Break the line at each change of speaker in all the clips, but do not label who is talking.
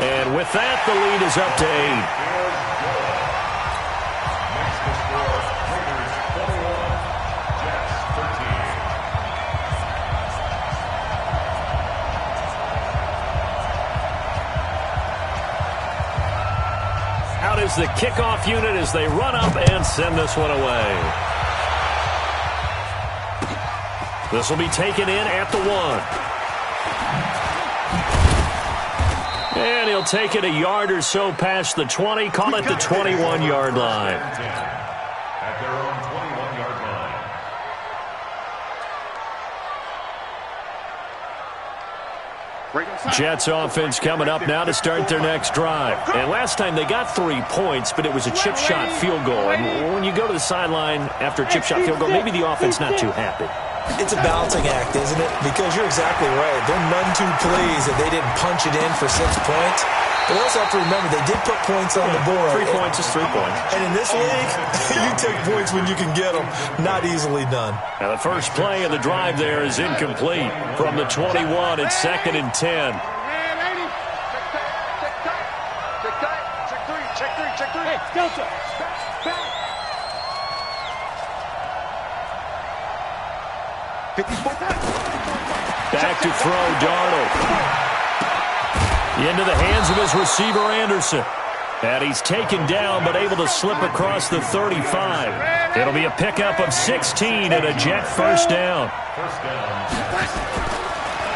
And with that, the lead is up to 8. Out is the kickoff unit as they run up and send this one away. This will be taken in at the 1. And he'll take it a yard or so past the 20, call it the 21-yard line.
At their own 21-yard line.
Jets offense coming up now to start their next drive. And last time they got 3 points, but it was a chip shot field goal. And when you go to the sideline after a chip shot field goal, maybe the offense not too happy.
It's a balancing act, isn't it? Because you're exactly right. They're none too pleased that they didn't punch it in for 6 points. But we also have to remember they did put points on the board.
3 points is 3 points.
And in this league, you take points when you can get them. Not easily done.
Now the first play of the drive there is incomplete. From the 21, it's 2nd and 10.
Check three. Hey, Delta.
Back to throw, Darnold. Into the hands of his receiver, Anderson. And he's taken down, but able to slip across the 35. It'll be a pickup of 16 and a Jet first down.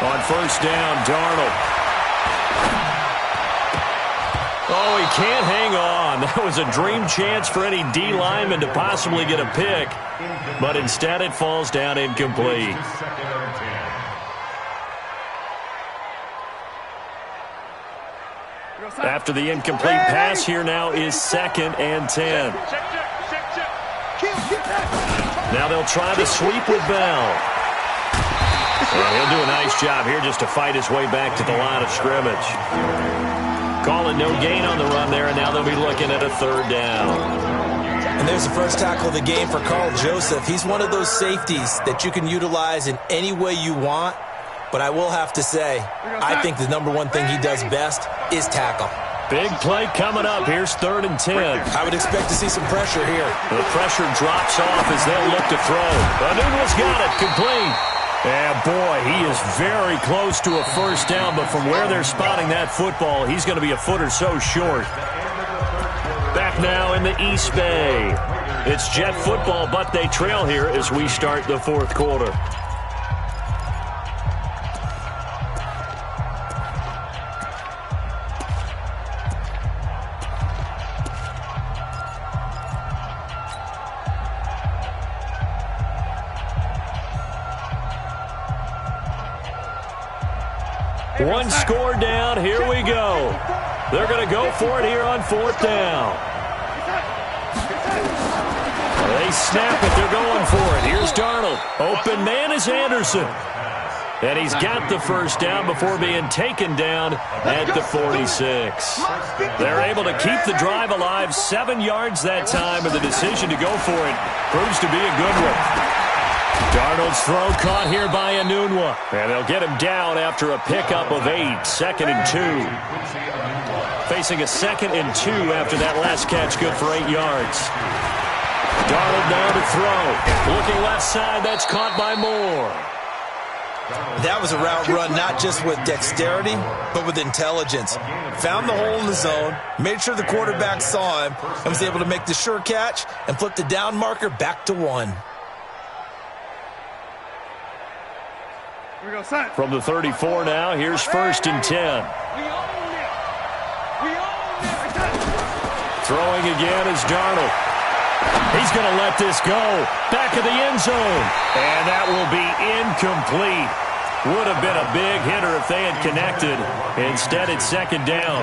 On first down, Darnold. Oh, he can't hang on. That was a dream chance for any D lineman to possibly get a pick. But instead it falls down incomplete. After the incomplete pass, here now is 2nd and 10. Now they'll try the sweep with Bell. And he'll do a nice job here just to fight his way back to the line of scrimmage. Call it no gain on the run there, and now they'll be looking at a 3rd down.
And there's the first tackle of the game for Carl Joseph. He's one of those safeties that you can utilize in any way you want. But I will have to say, I think the number one thing he does best is tackle.
Big play coming up. Here's 3rd and 10.
I would expect to see some pressure here.
The pressure drops off as they'll look to throw. Anunua's got it. Complete. And boy, he is very close to a first down, but from where they're spotting that football, he's going to be a foot or so short. Back now in the East Bay. It's Jet football, but they trail here as we start the 4th quarter. One score down. Here we go. They're going to go for it here on 4th down. They snap it. They're going for it. Here's Darnold. Open man is Anderson. And he's got the first down before being taken down at the 46. They're able to keep the drive alive. 7 yards that time, and the decision to go for it proves to be a good one. Darnold's throw caught here by Enunwa. And they'll get him down after a pickup of 8. 2nd and 2. Facing a 2nd and 2 after that last catch, good for 8 yards. Darnold now to throw. Looking left side, that's caught by Moore.
That was a route run not just with dexterity, but with intelligence. Found the hole in the zone, made sure the quarterback saw him, and was able to make the sure catch and flip the down marker back to 1.
From the 34 now, here's 1st and 10. Throwing again is Darnold. He's going to let this go. Back of the end zone. And that will be incomplete. Would have been a big hitter if they had connected. Instead, it's 2nd down.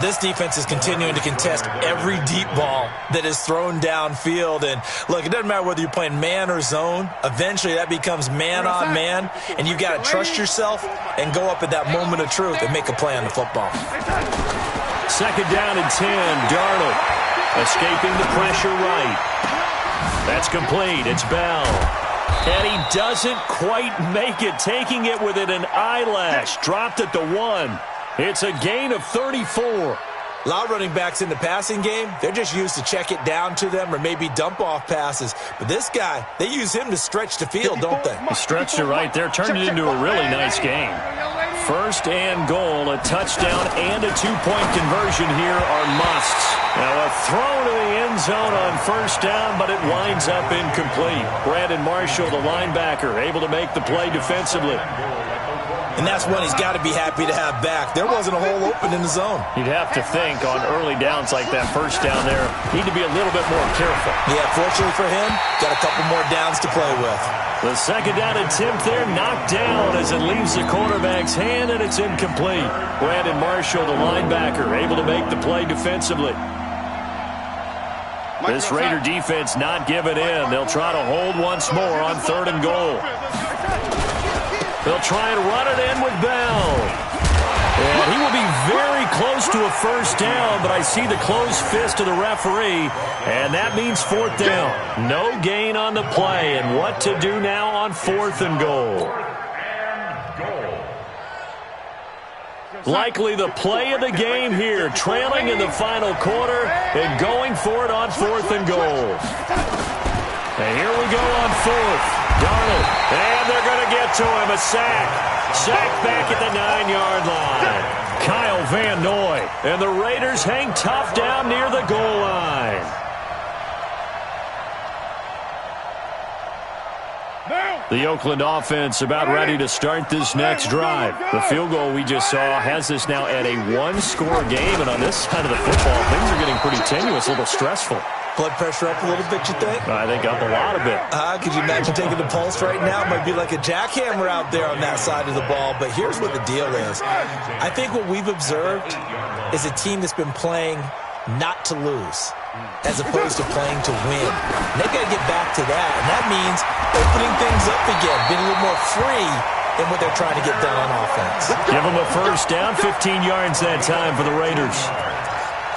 This defense is continuing to contest every deep ball that is thrown downfield. And, look, it doesn't matter whether you're playing man or zone. Eventually, that becomes man on man. And you've got to trust yourself and go up at that moment of truth and make a play on the football.
2nd down and 10. Darnold escaping the pressure right. That's complete. It's Bell. And he doesn't quite make it, taking it within an eyelash. Dropped at the 1. It's a gain of 34.
A lot of running backs in the passing game, they're just used to check it down to them or maybe dump off passes. But this guy, they use him to stretch the field, don't they?
He stretched it right there, turned it into a really nice game. First and goal, a touchdown and a two-point conversion here are musts. Now a throw to the end zone on first down, but it winds up incomplete. Brandon Marshall, the linebacker, able to make the play defensively.
And that's one he's got to be happy to have back. There wasn't a hole open in the zone.
You'd have to think on early downs like that first down there, need to be a little bit more careful.
Yeah, fortunately for him, got a couple more downs to play with.
The second down attempt there knocked down as it leaves the quarterback's hand, and it's incomplete. Brandon Marshall, the linebacker, able to make the play defensively. This Raider defense not giving in. They'll try to hold once more on third and goal. They'll try and run it in with Bell. And he will be very close to a first down, but I see the closed fist of the referee, and that means fourth down. No gain on the play, and what to do now on fourth and goal. Likely the play of the game here, trailing in the final quarter and going for it on fourth and goal. And here we go on fourth. Darnold, and they're going to get to him. A sack. Sack back at the 9-yard line. Kyle Van Noy, and the Raiders hang tough down near the goal line. The Oakland offense about ready to start this next drive. The field goal we just saw has us now at a one-score game, and on this side of the football, things are getting pretty tenuous, a little stressful.
Blood pressure up a little bit, you think?
I think up a lot of it.
Could you imagine taking the pulse right now? It might be like a jackhammer out there on that side of the ball. But here's what the deal is. I think what we've observed is a team that's been playing not to lose as opposed to playing to win. And they've got to get back to that. And that means opening things up again, being a little more free in what they're trying to get done on offense.
Give them a first down, 15 yards that time for the Raiders.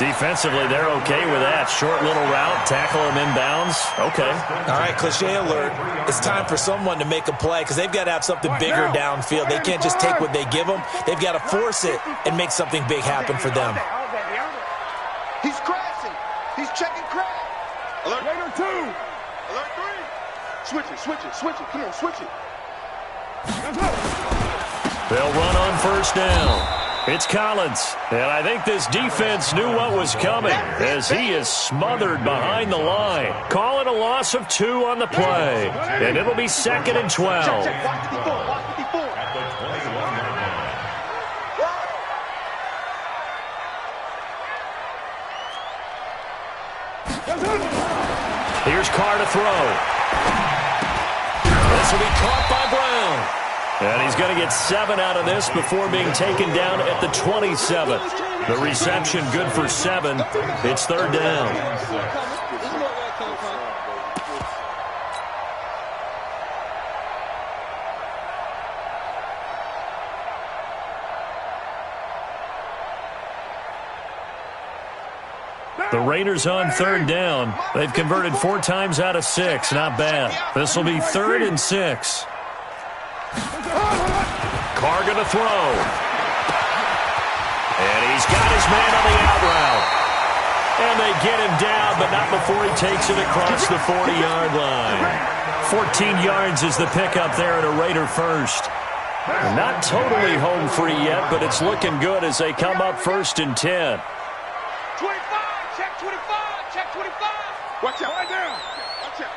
Defensively, they're okay with that. Short little route, tackle them inbounds. Okay.
All right, cliche alert. It's time for someone to make a play because they've got to have something bigger downfield. They can't just take what they give them. They've got to force it and make something big happen for them.
He's crashing. He's checking crash. Alert.
Raider 2.
Alert 3. Switch it. Come on, switch it.
They'll run on first down. It's Collins, and I think this defense knew what was coming as he is smothered behind the line. Call it a loss of 2 on the play, and it'll be 2nd and 12.
Check. Watch 54.
At the 21-yard line.
Here's Carr to throw. This will be caught by Brown. And he's going to get 7 out of this before being taken down at the 27. The reception good for 7. It's third down. The Raiders on third down. They've converted 4 times out of 6. Not bad. This will be 3rd and 6. Carr going to throw. And he's got his man on the out route. And they get him down, but not before he takes it across the 40-yard line. 14 yards is the pickup there at a Raider first. Not totally home free yet, but it's looking good as they come up 1st and 10.
25. Check 25. Check 25. Watch out. Right down. Watch out.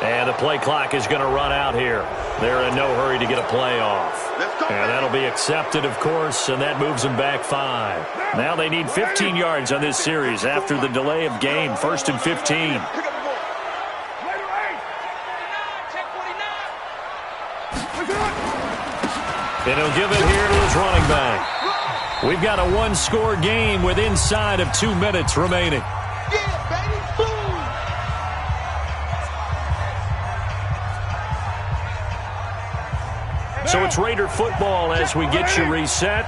And the play clock is going to run out here. They're in no hurry to get a play off. And that'll be accepted, of course, and that moves them back 5. Now they need 15 yards on this series after the delay of game. 1st and 15.
Pick up the ball.
And he'll give it here to his running back. We've got a one-score game with inside of 2 minutes remaining.
Yeah, baby. Boom.
So it's Raider football as we get you reset.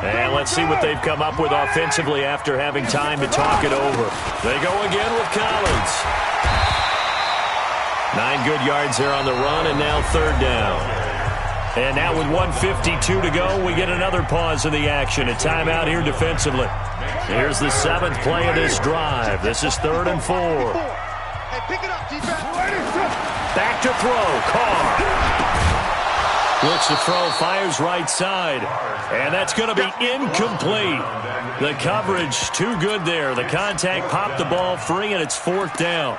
And let's see what they've come up with offensively after having time to talk it over. They go again with Collins. 9 good yards there on the run, and now third down. And now with 1:52 to go, we get another pause in the action. A timeout here defensively. Here's the 7th play of this drive. This is 3rd and 4.
Hey, pick it up, defense.
Back to throw. Carr. Looks to throw, fires right side. And that's going to be incomplete. The coverage too good there. The contact popped the ball free, and it's 4th down.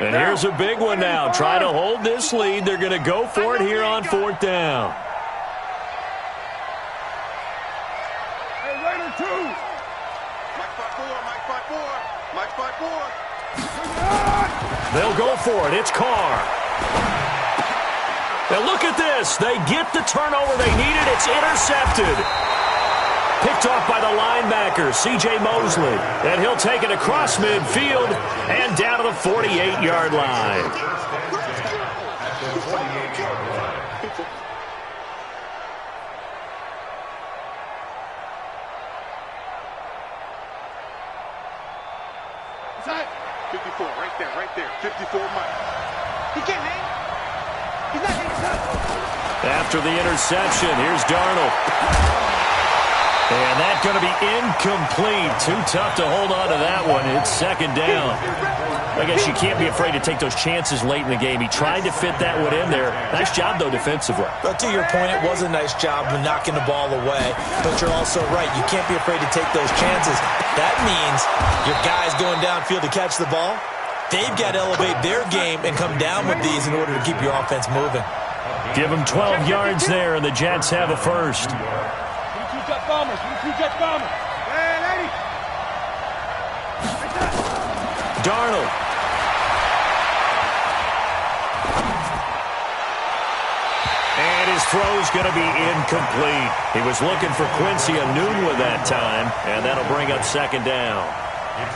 And here's a big one now. Try to hold this lead. They're going to go for it here on 4th down.
Hey, Raider 2. Mike 5-4, Mike 5-4, Mike 5-4.
They'll go for it. It's Carr. Now look at this. They get the turnover they needed. It's intercepted. Picked off by the linebacker, C.J. Mosley. And he'll take it across midfield and down to the 48-yard line.
Is that 54, right there. 54, Mike. He can't hang. He's not hanging.
After the interception, here's Darnold. And that's going to be incomplete. Too tough to hold on to that one. It's 2nd down. I guess you can't be afraid to take those chances late in the game. He tried to fit that one in there. Nice job, though, defensively.
But to your point, it was a nice job of knocking the ball away. But you're also right. You can't be afraid to take those chances. That means your guys going downfield to catch the ball, they've got to elevate their game and come down with these in order to keep your offense moving.
Give them 12 yards there, and the Jets have a first.
Jet bombers. We 2 jet bombers.
Hey, lady.
Darnold. And his throw's going to be incomplete. He was looking for Quincy Enunwa that time, and that'll bring up 2nd down.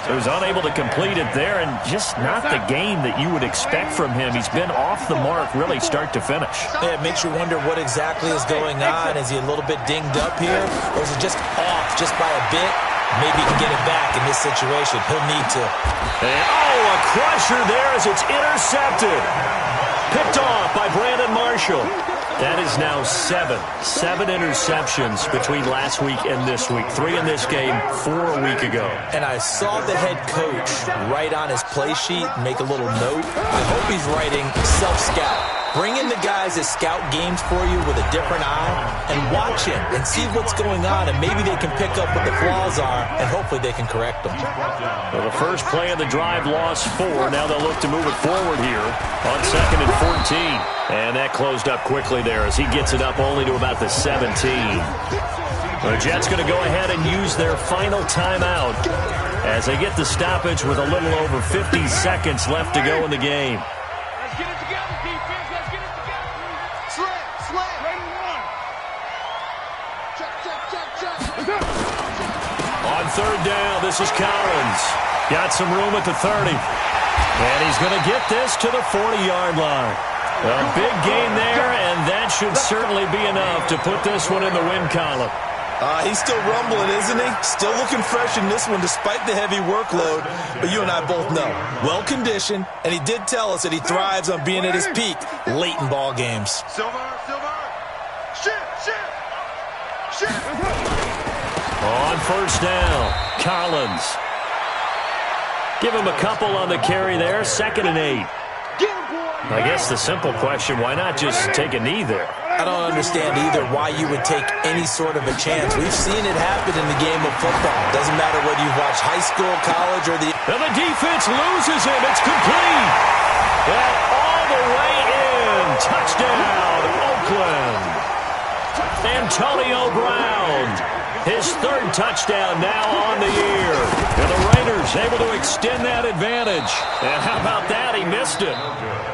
He was unable to complete it there, and just not the game that you would expect from him. He's been off the mark really start to finish.
Yeah, it makes you wonder what exactly is going on. Is he a little bit dinged up here, or is it just off just by a bit? Maybe he can get it back in this situation. He'll need to.
And, a crusher there as it's intercepted. Picked off by Brandon Marshall. That is now 7 interceptions between last week and this week. 3 in this game, 4 a week ago.
And I saw the head coach write on his play sheet, make a little note. I hope he's writing self-scout. Bring in the guys that scout games for you with a different eye and watch him and see what's going on, and maybe they can pick up what the flaws are, and hopefully they can correct them.
Well, the first play of the drive lost 4. Now they'll look to move it forward here on 2nd and 14. And that closed up quickly there as he gets it up only to about the 17. The Jets going to go ahead and use their final timeout as they get the stoppage with a little over 50 seconds left to go in the game.
Let's get it together, defense. Let's get it together. Slam. Ready to run. Check.
On 3rd down, this is Collins. Got some room at the 30. And he's going to get this to the 40-yard line. A big gain there, and that should certainly be enough to put this one in the win column.
He's still rumbling, isn't he? Still looking fresh in this one despite the heavy workload. But you and I both know, well-conditioned, and he did tell us that he thrives on being at his peak late in ball games.
Silver. Shift.
On 1st down, Collins. Give him a couple on the carry there, 2nd and 8. I guess the simple question, why not just take a knee there?
I don't understand either why you would take any sort of a chance. We've seen it happen in the game of football. Doesn't matter whether you've watched high school, college, or the...
And the defense loses him. It's complete. And all the way in. Touchdown, Oakland. Antonio Brown. His third touchdown now on the year. And the Raiders able to extend that advantage. And how about that? He missed it.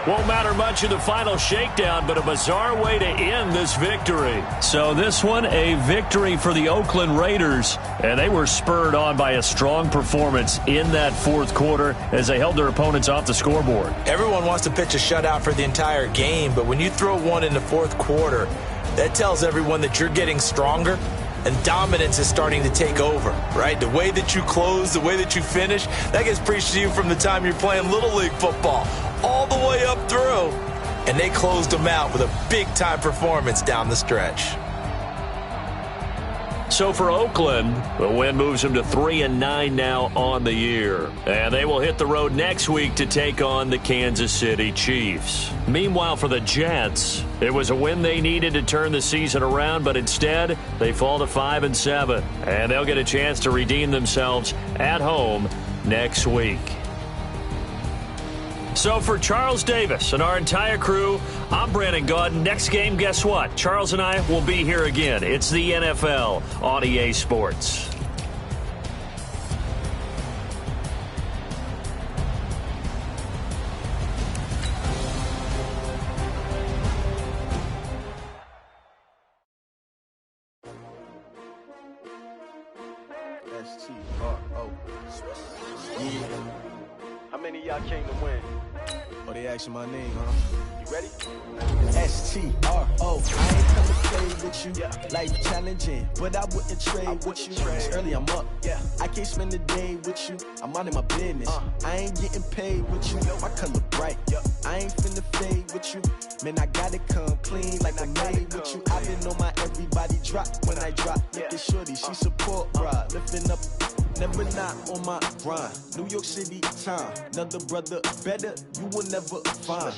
Won't matter much in the final shakedown, but a bizarre way to end this victory. So this one, a victory for the Oakland Raiders. And they were spurred on by a strong performance in that fourth quarter as they held their opponents off the scoreboard.
Everyone wants to pitch a shutout for the entire game, but when you throw one in the fourth quarter, that tells everyone that you're getting stronger and dominance is starting to take over, right? The way that you close, the way that you finish, that gets preached to you from the time you're playing Little League football all the way up through. And they closed them out with a big-time performance down the stretch.
So for Oakland, the win moves them to 3-9 now on the year. And they will hit the road next week to take on the Kansas City Chiefs. Meanwhile, for the Jets, it was a win they needed to turn the season around, but instead they fall to 5-7. And they'll get a chance to redeem themselves at home next week. So for Charles Davis and our entire crew, I'm Brandon Gaudin. Next game, guess what? Charles and I will be here again. It's the NFL on EA Sports.
S-T-R-O. Yeah. How many of y'all came to win? Oh, they asking my name, huh? You ready? S-T-R-O. I ain't come to play with you. Yeah. Life challenging, but I wouldn't trade with you. It's early, I'm up. Yeah. I can't spend the day with you. I'm minding my business. I ain't getting paid with you. My color bright. I ain't finna fade with you. Man, I gotta come clean like I'm made with you. I been on my everybody drop when I drop. Look at shorty, she support, bruh. Lifting up. Never not on my grind. New York City time. Another brother better, you will never find.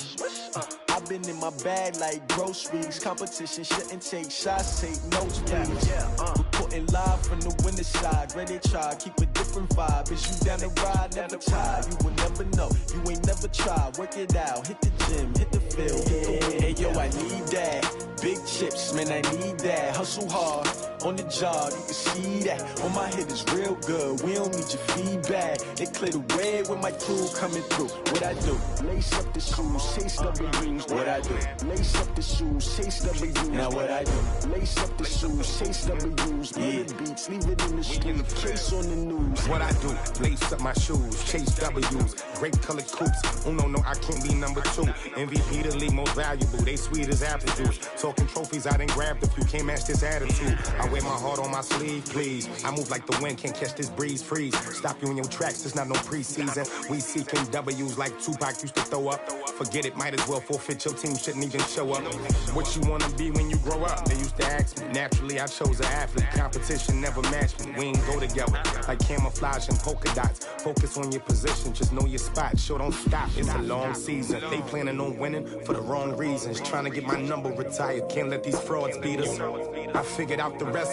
I've been in my bag like groceries. Competition shouldn't take shots, take notes, please. Reporting live from the winter side. Ready to try, keep a different vibe. Is you down the ride, never tired. You will never know, you ain't never tried. Work it out, hit the gym, hit the field. Hey yo, I need that. Big chips, man, I need that. Hustle hard, on the job, you can see that. On my head is real good, we don't need your feedback. They clear the way when my crew coming through. What I do? Lace up the shoes, chase W's. What I do? Lace up the shoes, chase W's. Now what I do? Lace up the shoes, chase W's. Yeah. Beats, leave it in the street, case on the news.
What I do? Lace up my shoes, chase W's. Grape colored coops. Oh no, I can't be number 2. MVP the league most valuable. They sweet as apple juice. Talking trophies, I didn't grab the few. Can't match this attitude. I wear my heart on my sleeve, please. I move like the wind, can't catch this breeze, freeze. Stop you in your tracks, there's not no preseason. We seeking W's like Tupac used to throw up. Forget it, might as well forfeit, your team shouldn't even show up. What you wanna be when you grow up? They used to ask me. Naturally, I chose an athlete. Competition never matched me. We ain't go together. Like camouflage and polka dots. Focus on your position, just know your spot. Show don't stop, it's a long season. They planning on winning for the wrong reasons. Trying to get my number retired, can't let these frauds beat us. I figured out the recipe.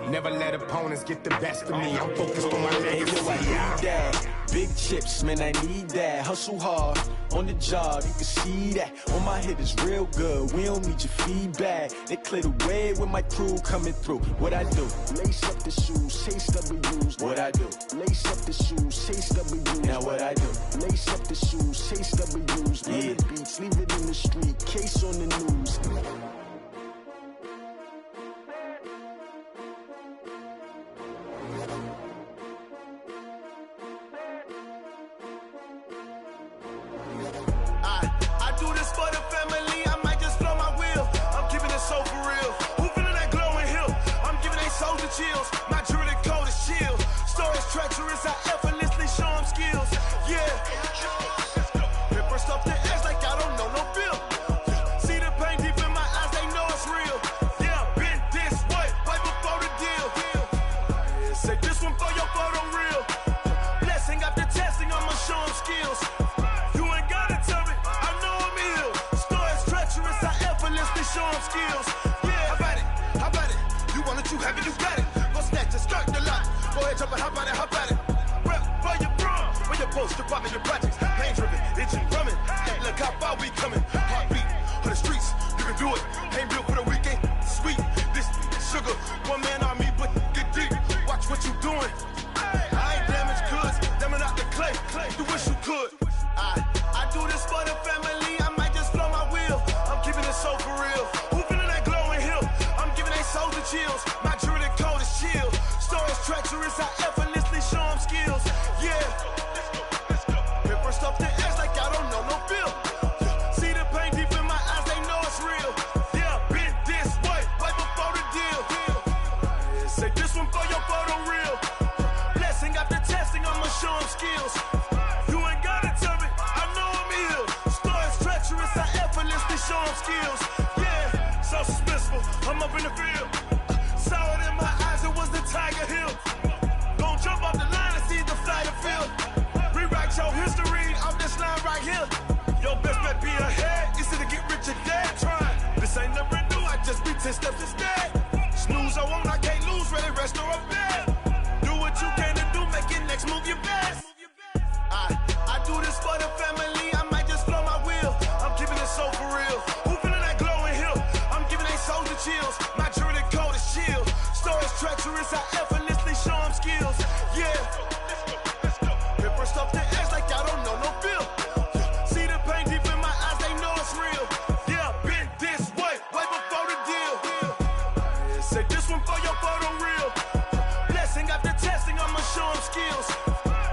Never let opponents get the best of me. I'm focused on my legacy.
I need that. Big chips, man, I need that. Hustle hard, on the job, you can see that. On my head is real good, we don't need your feedback. They clear the way when my crew coming through. What I do? Lace up the shoes, chase W's. What I do? Lace up the shoes, chase W's. Now what I do? Lace up the shoes, chase W's. Yeah. Beats, leave it in the street, case on the news.
Chills. My jewelry coat is chill. Storage treacherous, I effortlessly show them skills. Yeah. Pepper stuff the edge like I don't know no bill. See the pain deep in my eyes, they know it's real. Yeah, been this way, right before the deal. Say this one for your photo real. Blessing after testing, I'ma show them skills. You ain't gotta tell me, I know I'm ill. Storage treacherous, I effortlessly show them skills. Yeah, how about it? How about it? You want it, you have it, you got it. Start the lot. Go ahead, jump it, hop on it, hop at it. Rep for your bro, for your poster, popping your projects. Pain driven, itching, drumming. Look how far we coming. Heartbeat on the streets, you can do it. Ain't built for the weekend. Sweet, this sugar, one man army, but get deep. chills. You ain't gotta tell me, I know I'm ill. Stories treacherous, I effortlessly show them skills. Yeah, so suspenseful, I'm up in the field. Saw it in my eyes, it was the Tiger Hill. Gon' jump off the line and see the flight of field. Rewrite your history off this line right here. Your best bet be ahead, easy to get rich or dead. Trying, this ain't never new, I just be 10 steps instead. Snooze, I won't, I can't lose, ready, rest or up bed. Do what you can to do, make your next move your best. I do this for the family, I might just blow my wheel. I'm keeping it so for real. Who feeling that glowing hill? I'm giving they souls the chills. My jewelry code is chill. Stories treacherous, I effortlessly show them skills. Yeah. Hit first off the edge like I don't know no feel. See the pain deep in my eyes, they know it's real. Yeah, been this way before the deal. Say this one for your photo reel. Blessing after testing, I'ma show them skills.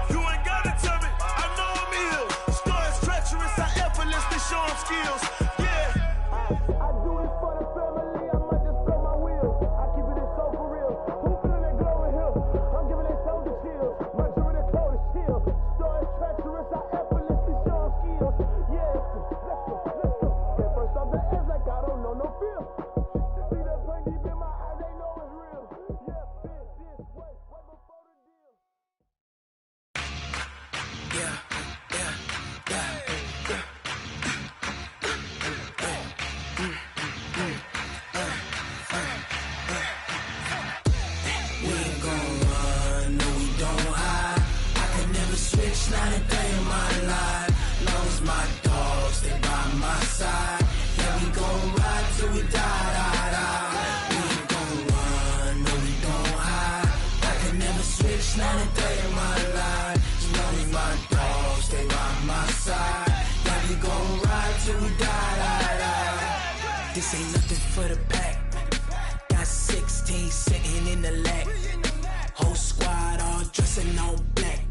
You ain't gotta tell me, I know I'm ill. Stories treacherous, I effortlessly show them skills. Yeah. I do this for the family, I might just blow my wheel. I keep it so for real. Who feeling that glowing hill? I'm giving they souls the chills. My jewelry code is chill. Stories treacherous, I effortlessly show them skills. Yeah. Let's go. Get first off the edge like I don't know no feel. See that pain deep in my eyes, they know it's real. Yeah, been this way before the deal.
We ain't gon' run, no we don't hide. I could never switch, not a day in my life. Long as my dogs, they by my side. Yeah, we gon' ride till we die. We ain't gon' run, no we don't hide. I could never switch, not a day in my life. As long as my dogs, they by my side. Yeah, we gon' ride till we die. This ain't nothing for the pack. Got 16 sitting in the lap. Whole squad all dressing all black.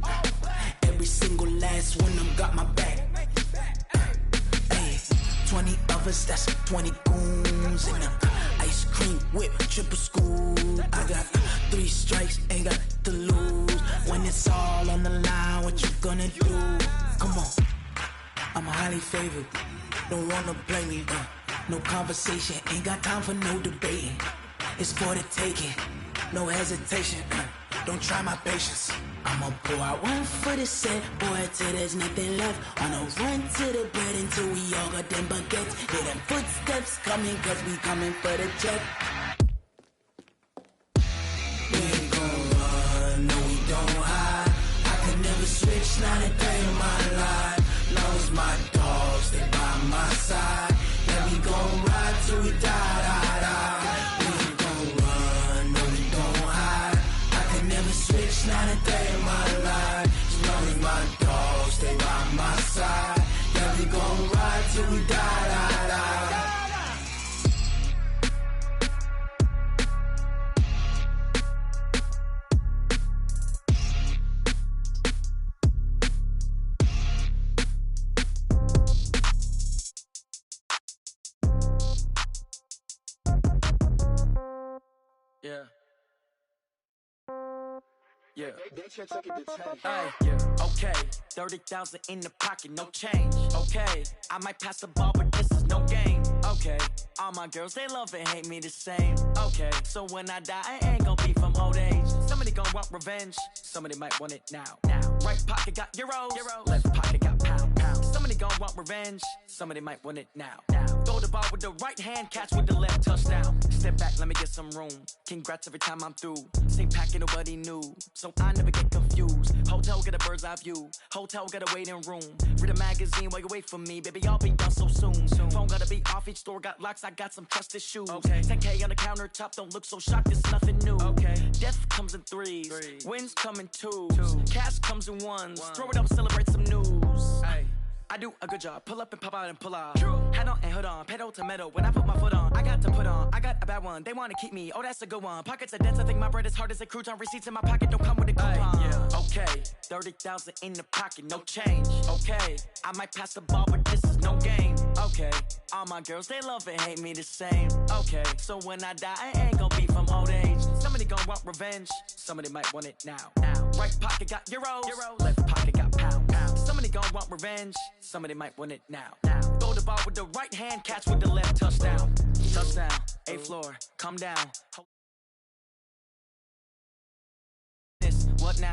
Every single last one of them got my back. Hey, 20 of us, that's 20 goons. And ice cream whip, triple school. I got 3 strikes, ain't got to lose. When it's all on the line, what you gonna do? Come on, I'm highly favored. Don't wanna blame me, no conversation, ain't got time for no debating. It's for the taking, no hesitation. Don't try my patience. I'ma pour out one for the set, boy, till there's nothing left. On a run to the bed until we all got them baguettes. Hear them footsteps coming, cause we coming for the check. We ain't gon' run, no we don't hide. I could never switch, not a day in my life. Long as my dogs, they by my side. Yeah, we gon' ride till we die. We ain't gon' run, no we don't hide. I could never switch, not a day in my life. As long as my dogs, they by my side. Yeah, we gon' ride till we die.
Yeah. Yeah. Okay. 30,000 in the pocket, no change. Okay. I might pass the ball, but this is no game. Okay. All my girls, they love and hate me the same. Okay. So when I die, I ain't gon' be from old age. Somebody gon' want revenge. Somebody might want it now. Right pocket got euros. Left pocket got pound. Somebody gon' want revenge. Somebody might want it now. Throw the ball with the right hand, catch with the left, touchdown. Step back, let me get some room. Congrats every time I'm through. Same packet, nobody knew. So I never get confused. Hotel got a bird's eye view. Hotel got a waiting room. Read a magazine while you wait for me. Baby, I'll be done so soon. Phone gotta be off, each store got locks. I got some trusted shoes. 10K on the countertop, don't look so shocked, it's nothing new. Death comes in threes. Wins come in twos. Cash comes in ones. Throw it up, celebrate some news. I do a good job. Pull up and pop out and pull out. Head on and hood on. Pedal to metal. When I put my foot on, I got to put on. I got a bad one. They want to keep me. Oh, that's a good one. Pockets are dense. I think my bread is hard as a crouton. Receipts in my pocket don't come with a coupon. Okay. 30,000 in the pocket. No change. Okay. I might pass the ball, but this is no game. Okay. All my girls, they love and hate me the same. Okay. So when I die, I ain't gonna be from old age. Somebody gonna want revenge. Somebody might want it now. Right pocket got euros. Left pocket got gon' want revenge. Somebody might want it now. Throw the ball with the right hand, catch with the left, touchdown. Touchdown, eighth floor, come down. What now?